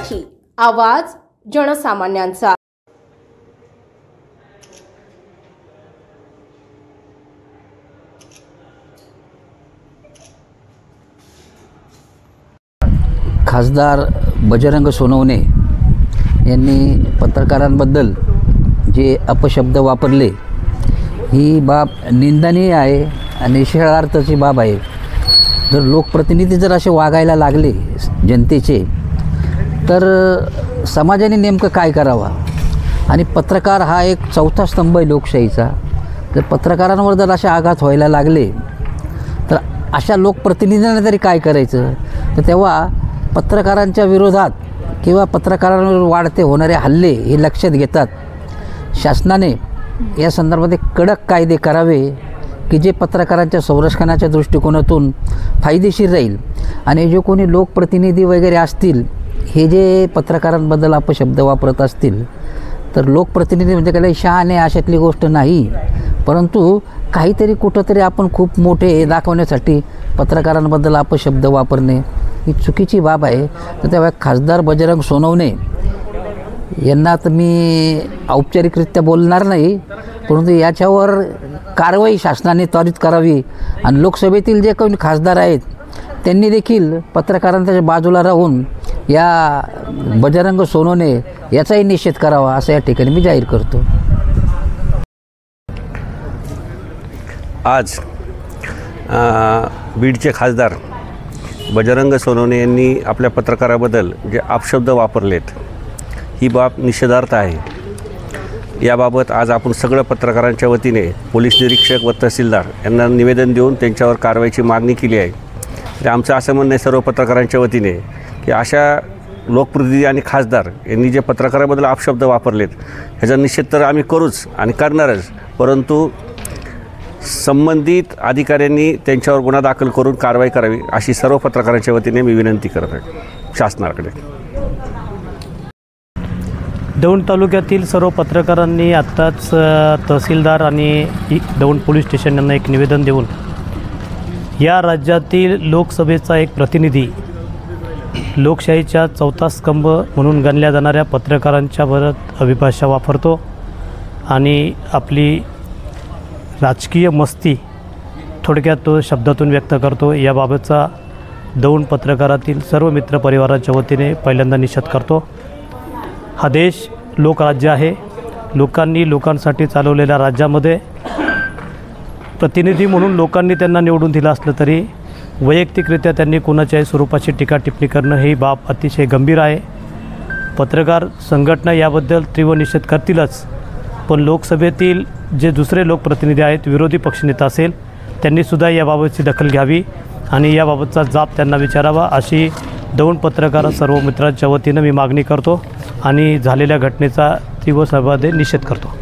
मराठी, आवाज जनसामान्यांचा। खासदार बजरंग सोनवणे यांनी पत्रकारांबद्दल जे अपशब्द वापरले ही बाब निंदनीय आहे आणि निषेधार्थाची बाब आहे। जर लोकप्रतिनिधी जर असे वागायला लागले जनतेचे तर समाजाने नेमकं काय करावं। आणि पत्रकार हा एक चौथा स्तंभ आहे लोकशाहीचा। जर पत्रकारांवर जर असे आघात व्हायला लागले तर अशा लोकप्रतिनिधींना तरी काय करायचं। तर तेव्हा पत्रकारांच्या विरोधात किंवा पत्रकारांवर वाढते होणारे हल्ले हे लक्षात घेतात शासनाने या संदर्भात कडक कायदे करावे की जे पत्रकारांच्या संरक्षणाच्या दृष्टिकोनातून फायदेशीर राहील। आणि जे कोणी लोकप्रतिनिधी वगैरे असतील हे जे पत्रकारांबद्दल अपशब्द वापरत असतील तर लोकप्रतिनिधी म्हणजे काही शहाणे अशातली गोष्ट नाही, परंतु काहीतरी कुठंतरी आपण खूप मोठे हे दाखवण्यासाठी पत्रकारांबद्दल अपशब्द वापरणे ही चुकीची बाब आहे। तर तेव्हा खासदार बजरंग सोनवणे यांना तर मी औपचारिकरित्या बोलणार नाही, परंतु याच्यावर कारवाई शासनाने त्वरित करावी। आणि लोकसभेतील जे काही खासदार आहेत त्यांनी देखील पत्रकारांच्या बाजूला राहून या बजरंग सोनवणे याचाही निषेध करावा असं या ठिकाणी मी जाहीर करतो। आज बीडचे खासदार बजरंग सोनवणे यांनी आपल्या पत्रकाराबद्दल जे अपशब्द वापरलेत ही बाब निषेधार्थ आहे। याबाबत आज आपण सगळं पत्रकारांच्या वतीने पोलीस निरीक्षक व तहसीलदार यांना निवेदन देऊन त्यांच्यावर कारवाईची मागणी केली आहे। तर आमचं असं म्हणणं आहे सर्व पत्रकारांच्या वतीने की अशा लोकप्रतिनिधी आणि खासदार यांनी जे पत्रकाराबद्दल अपशब्द वापरलेत ह्याचा निषेध तर आम्ही करूच आणि करणारच, परंतु संबंधित अधिकाऱ्यांनी त्यांच्यावर गुन्हा दाखल करून कारवाई करावी अशी सर्व पत्रकारांच्या वतीने मी विनंती करत आहे शासनाकडे। दौंड तालुक्यातील सर्व पत्रकारांनी आत्ताच तहसीलदार आणि दौंड पोलीस स्टेशन यांना एक निवेदन देऊन या राज्यातील लोकसभेचा एक प्रतिनिधी लोकशाहीच्या चौथा स्तंभ म्हणून गणल्या जाणाऱ्या पत्रकारांच्या बरोबर अभिभाषा वापरतो आणि आपली राजकीय मस्ती थोडक्यात तो शब्दातून व्यक्त करतो। याबाबतचा दौंड पत्रकारातील सर्व मित्रपरिवाराच्या वतीने पहिल्यांदा निषेध करतो। हा देश लोकराज्य आहे। लोकांनी लोकांसाठी चालवलेल्या राज्यामध्ये प्रतिनिधी म्हणून लोकांनी त्यांना निवडून दिलं असलं तरी वैयक्तिकरित्या त्यांनी कोणाच्याही स्वरूपाची टीका टिप्पणी करणं ही बाब अतिशय गंभीर आहे। पत्रकार संघटना याबद्दल तीव्र निषेध करतीलच, पण लोकसभेतील जे दुसरे लोकप्रतिनिधी आहेत, विरोधी पक्षनेता असेल, त्यांनीसुद्धा याबाबतची दखल घ्यावी आणि याबाबतचा जाब त्यांना विचारावा अशी दौंड पत्रकार सर्व मित्रांच्या वतीनं मी मागणी करतो आणि झालेल्या घटनेचा तीव्र निषेध करतो।